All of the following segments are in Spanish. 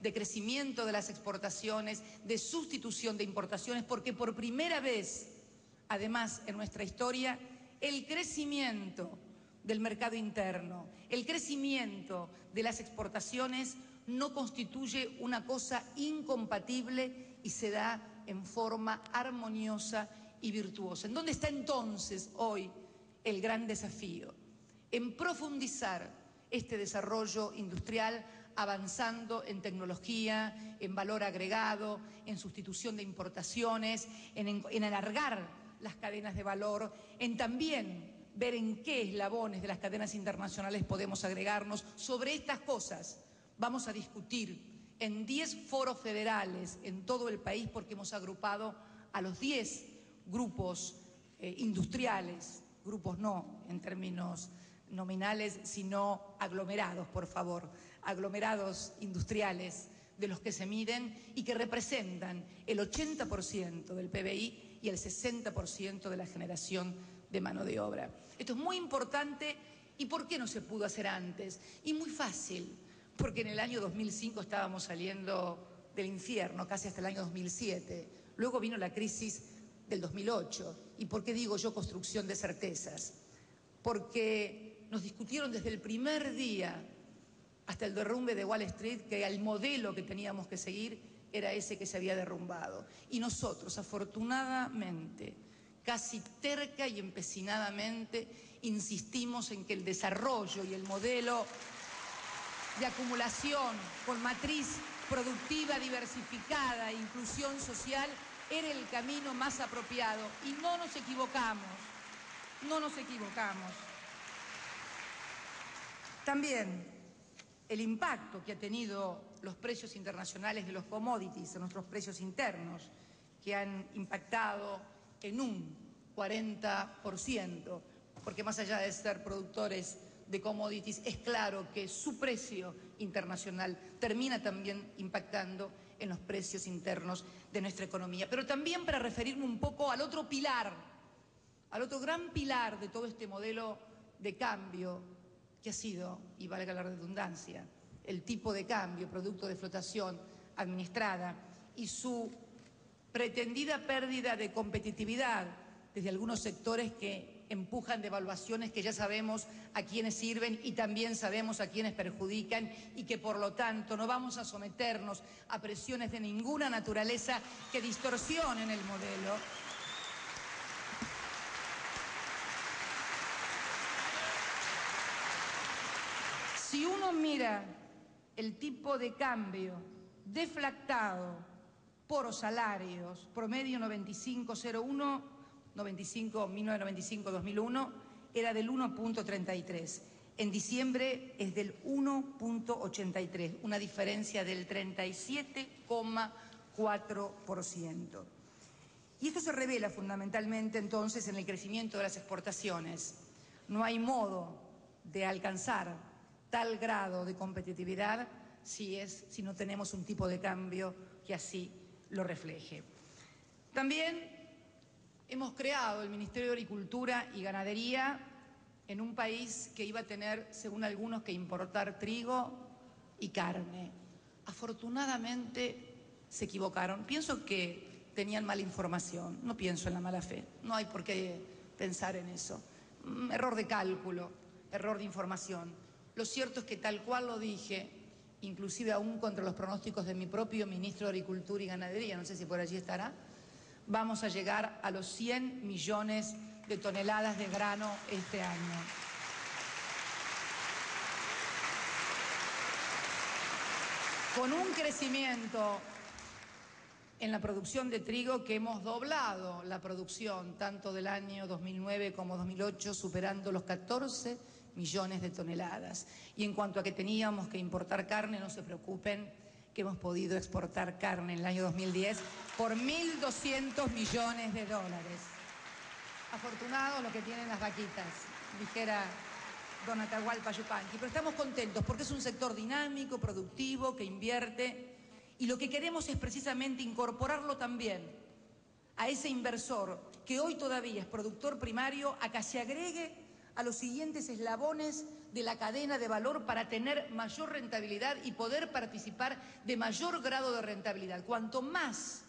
de crecimiento de las exportaciones, de sustitución de importaciones, porque por primera vez, además, en nuestra historia, el crecimiento del mercado interno, el crecimiento de las exportaciones no constituye una cosa incompatible y se da en forma armoniosa y virtuosa. ¿En dónde está entonces hoy el gran desafío? En profundizar este desarrollo industrial, avanzando en tecnología, en valor agregado, en sustitución de importaciones, en alargar las cadenas de valor, en también ver en qué eslabones de las cadenas internacionales podemos agregarnos. Sobre estas cosas vamos a discutir en 10 foros federales en todo el país, porque hemos agrupado a los 10 grupos industriales, grupos no en términos nominales, sino aglomerados, por favor, aglomerados industriales de los que se miden y que representan el 80% del PBI y el 60% de la generación de mano de obra. Esto es muy importante. ¿Y por qué no se pudo hacer antes? Y muy fácil, porque en el año 2005 estábamos saliendo del infierno, casi hasta el año 2007. Luego vino la crisis del 2008. ¿Y por qué digo yo construcción de certezas? Porque nos discutieron desde el primer día hasta el derrumbe de Wall Street que el modelo que teníamos que seguir era ese que se había derrumbado. Y nosotros, afortunadamente, casi terca y empecinadamente, insistimos en que el desarrollo y el modelo de acumulación con matriz productiva diversificada e inclusión social era el camino más apropiado. Y no nos equivocamos, no nos equivocamos. También el impacto que ha tenido los precios internacionales de los commodities en nuestros precios internos, que han impactado en un 40%, porque más allá de ser productores de commodities, es claro que su precio internacional termina también impactando en los precios internos de nuestra economía. Pero también para referirme un poco al otro pilar, al otro gran pilar de todo este modelo de cambio que ha sido, y valga la redundancia, el tipo de cambio, producto de flotación administrada, y su pretendida pérdida de competitividad desde algunos sectores que empujan devaluaciones que ya sabemos a quiénes sirven y también sabemos a quiénes perjudican, y que por lo tanto no vamos a someternos a presiones de ninguna naturaleza que distorsionen el modelo. Si uno mira el tipo de cambio deflactado por salarios, promedio 95,01, 1995-2001, era del 1.33. En diciembre es del 1.83, una diferencia del 37,4%. Y esto se revela fundamentalmente entonces en el crecimiento de las exportaciones. No hay modo de alcanzar tal grado de competitividad si no tenemos un tipo de cambio que así lo refleje. También hemos creado el Ministerio de Agricultura y Ganadería en un país que iba a tener, según algunos, que importar trigo y carne. Afortunadamente se equivocaron. Pienso que tenían mala información, no pienso en la mala fe, no hay por qué pensar en eso. Error de cálculo, error de información. Lo cierto es que tal cual lo dije, inclusive aún contra los pronósticos de mi propio ministro de Agricultura y Ganadería, no sé si por allí estará, vamos a llegar a los 100 millones de toneladas de grano este año. Con un crecimiento en la producción de trigo que hemos doblado la producción tanto del año 2009 como 2008, superando los 14 millones de toneladas. Y en cuanto a que teníamos que importar carne, no se preocupen, que hemos podido exportar carne en el año 2010 por 1.200 millones de dólares. Afortunados los que tienen las vaquitas, dijera don Atahualpa Yupanqui. Pero estamos contentos porque es un sector dinámico, productivo, que invierte, y lo que queremos es precisamente incorporarlo también a ese inversor que hoy todavía es productor primario, a que se agregue a los siguientes eslabones de la cadena de valor para tener mayor rentabilidad y poder participar de mayor grado de rentabilidad. Cuanto más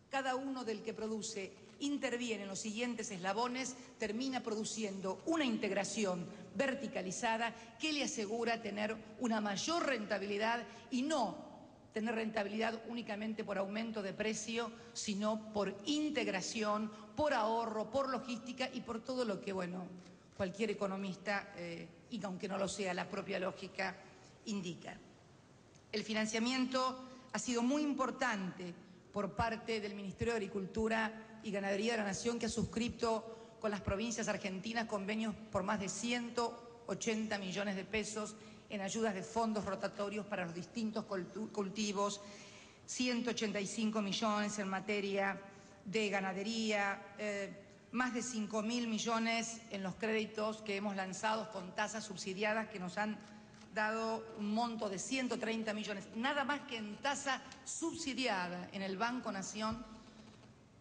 cada uno del que produce interviene en los siguientes eslabones, termina produciendo una integración verticalizada que le asegura tener una mayor rentabilidad y no tener rentabilidad únicamente por aumento de precio, sino por integración, por ahorro, por logística y por todo lo que, bueno, cualquier economista, y aunque no lo sea, la propia lógica indica. El financiamiento ha sido muy importante por parte del Ministerio de Agricultura y Ganadería de la Nación, que ha suscrito con las provincias argentinas convenios por más de 180 millones de pesos en ayudas de fondos rotatorios para los distintos cultivos, 185 millones en materia de ganadería, más de 5.000 millones en los créditos que hemos lanzado con tasas subsidiadas que nos han dado un monto de 130 millones, nada más que en tasa subsidiada en el Banco Nación,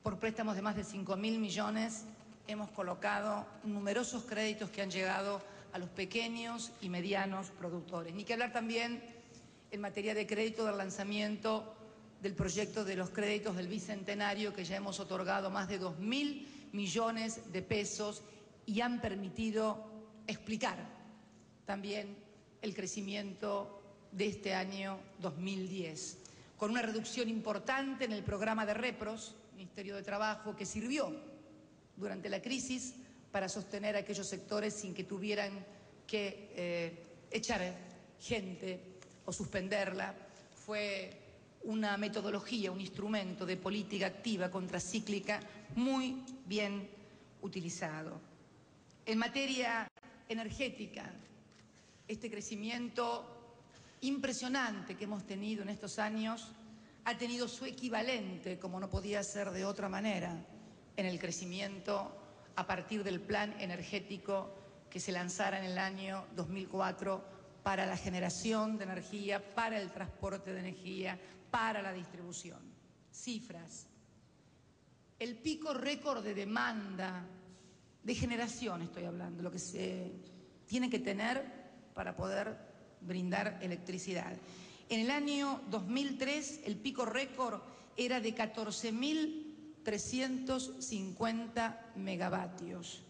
por préstamos de más de 5.000 millones, hemos colocado numerosos créditos que han llegado a los pequeños y medianos productores. Ni que hablar también en materia de crédito del lanzamiento del proyecto de los créditos del Bicentenario, que ya hemos otorgado más de 2.000 millones de pesos y han permitido explicar también el crecimiento de este año 2010, con una reducción importante en el programa de Repros, Ministerio de Trabajo, que sirvió durante la crisis para sostener a aquellos sectores sin que tuvieran que echar gente o suspenderla. Fue una metodología, un instrumento de política activa contracíclica muy bien utilizado. En materia energética, este crecimiento impresionante que hemos tenido en estos años ha tenido su equivalente, como no podía ser de otra manera, en el crecimiento a partir del plan energético que se lanzara en el año 2004 para la generación de energía, para el transporte de energía, para la distribución. Cifras. El pico récord de demanda, de generación estoy hablando, lo que se tiene que tener para poder brindar electricidad. En el año 2003 el pico récord era de 14.350 megavatios.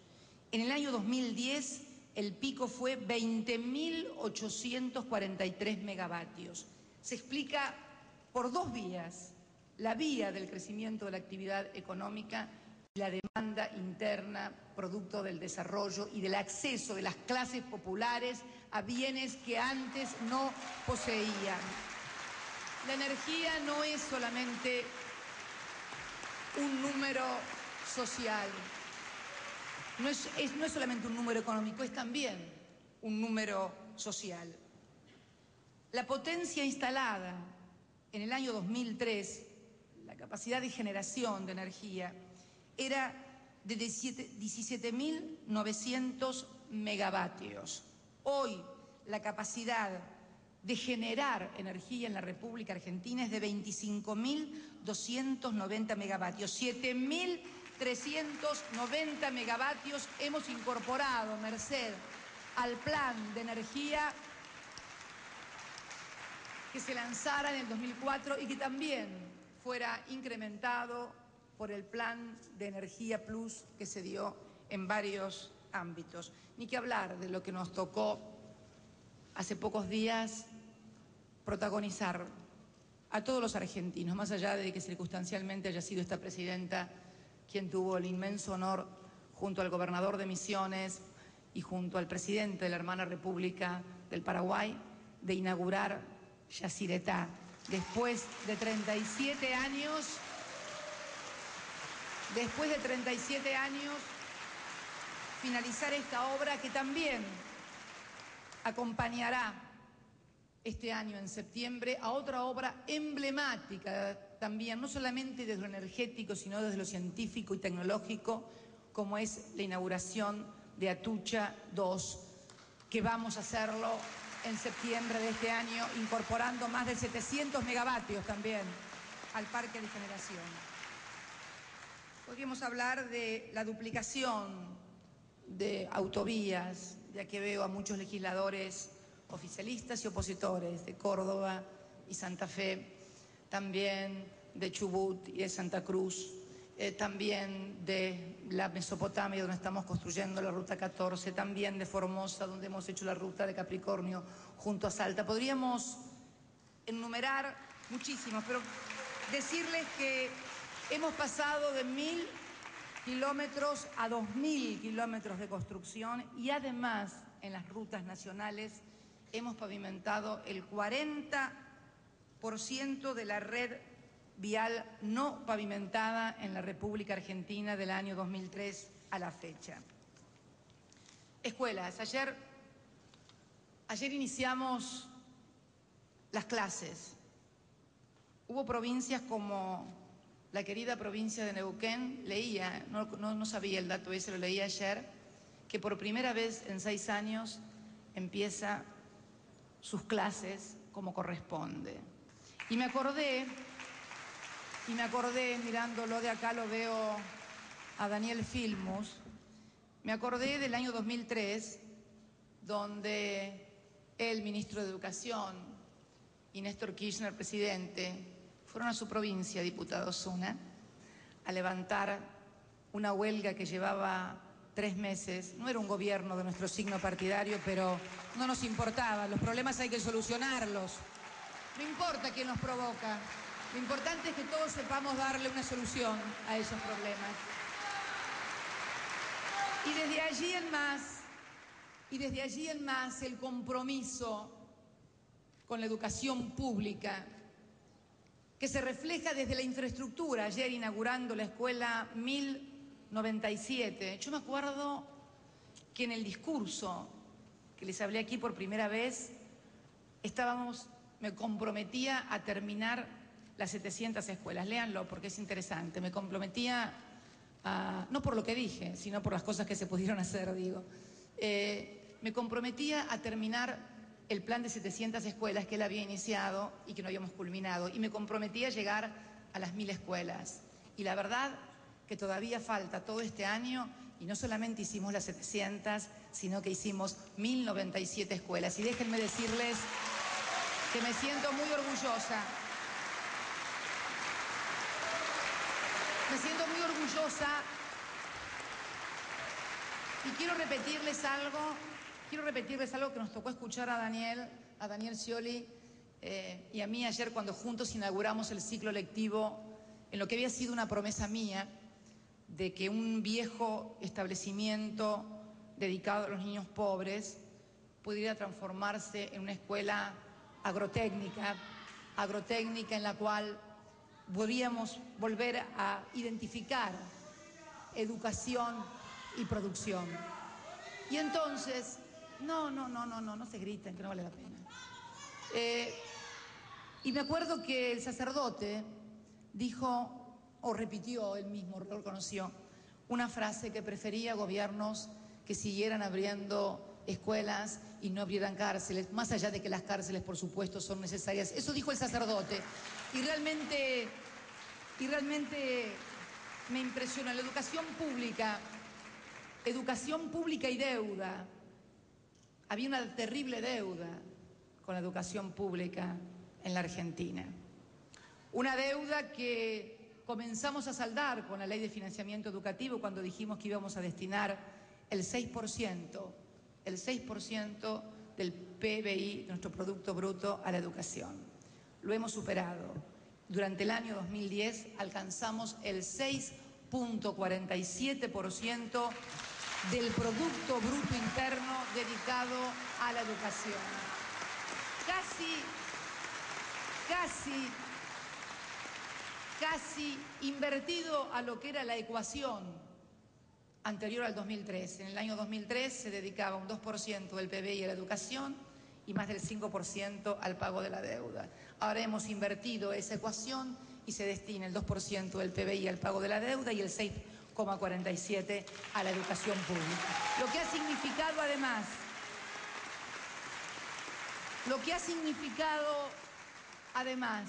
En el año 2010 el pico fue 20.843 megavatios. Se explica por dos vías: la vía del crecimiento de la actividad económica y la demanda interna, producto del desarrollo y del acceso de las clases populares a bienes que antes no poseían. La energía no es solamente un número social, no es solamente un número económico, es también un número social. La potencia instalada en el año 2003, la capacidad de generación de energía, era de 17.900 megavatios. Hoy la capacidad de generar energía en la República Argentina es de 25.290 megavatios. 7.390 megavatios hemos incorporado, merced al plan de energía que se lanzara en el 2004 y que también fuera incrementado por el plan de energía plus que se dio en varios ámbitos. Ni que hablar de lo que nos tocó hace pocos días protagonizar a todos los argentinos, más allá de que circunstancialmente haya sido esta presidenta quien tuvo el inmenso honor, junto al gobernador de Misiones y junto al presidente de la hermana República del Paraguay, de inaugurar Yacyretá, después de 37 años, finalizar esta obra que también acompañará este año en septiembre a otra obra emblemática también, no solamente desde lo energético, sino desde lo científico y tecnológico, como es la inauguración de Atucha 2, que vamos a hacerlo en septiembre de este año, incorporando más de 700 megavatios también al parque de generación. Podríamos hablar de la duplicación de autovías, ya que veo a muchos legisladores oficialistas y opositores de Córdoba y Santa Fe, también de Chubut y de Santa Cruz, también de la Mesopotamia, donde estamos construyendo la Ruta 14, también de Formosa, donde hemos hecho la Ruta de Capricornio junto a Salta. Podríamos enumerar muchísimos, pero decirles que hemos pasado de 1.000 kilómetros a 2.000 kilómetros de construcción y además en las rutas nacionales hemos pavimentado el 40% de la red vial no pavimentada en la República Argentina del año 2003 a la fecha. Escuelas. Ayer iniciamos las clases. Hubo provincias como la querida provincia de Neuquén, leía, no sabía el dato ese, lo leí ayer, que por primera vez en 6 años empieza sus clases como corresponde. Y me acordé, mirándolo de acá lo veo a Daniel Filmus, me acordé del año 2003, donde el ministro de Educación y Néstor Kirchner, presidente, fueron a su provincia, diputado Osuna, a levantar una huelga que llevaba 3 meses. No era un gobierno de nuestro signo partidario, pero no nos importaba. Los problemas hay que solucionarlos. No importa quién los provoca. Lo importante es que todos sepamos darle una solución a esos problemas. Y desde allí en más, el compromiso con la educación pública, que se refleja desde la infraestructura. Ayer inaugurando la escuela 1097. Yo me acuerdo que en el discurso que les hablé aquí por primera vez, me comprometía a terminar las 700 escuelas. Léanlo porque es interesante. Me comprometía no por lo que dije, sino por las cosas que se pudieron hacer, digo. Me comprometía a terminar el plan de 700 escuelas que él había iniciado y que no habíamos culminado. Y me comprometía a llegar a las 1.000 escuelas. Y la verdad que todavía falta todo este año, y no solamente hicimos las 700, sino que hicimos 1097 escuelas. Y déjenme decirles que me siento muy orgullosa. Me siento muy orgullosa y quiero repetirles algo que nos tocó escuchar a Daniel Scioli y a mí ayer cuando juntos inauguramos el ciclo lectivo en lo que había sido una promesa mía de que un viejo establecimiento dedicado a los niños pobres pudiera transformarse en una escuela agrotécnica en la cual podríamos volver a identificar educación y producción. Y entonces, no se griten, que no vale la pena. Y me acuerdo que el sacerdote dijo, o repitió, él mismo lo reconoció, una frase que prefería gobiernos que siguieran abriendo escuelas y no abrieran cárceles, más allá de que las cárceles, por supuesto, son necesarias. Eso dijo el sacerdote. Y realmente me impresiona. La educación pública y deuda. Había una terrible deuda con la educación pública en la Argentina. Una deuda que comenzamos a saldar con la Ley de Financiamiento Educativo cuando dijimos que íbamos a destinar el 6% del PBI, de nuestro Producto Bruto, a la educación. Lo hemos superado. Durante el año 2010 alcanzamos el 6.47% del Producto Bruto Interno dedicado a la educación. Casi invertido a lo que era la ecuación anterior al 2003. En el año 2003 se dedicaba un 2% del PBI a la educación y más del 5% al pago de la deuda. Ahora hemos invertido esa ecuación y se destina el 2% del PBI al pago de la deuda y el 6,47% a la educación pública. Lo que ha significado además,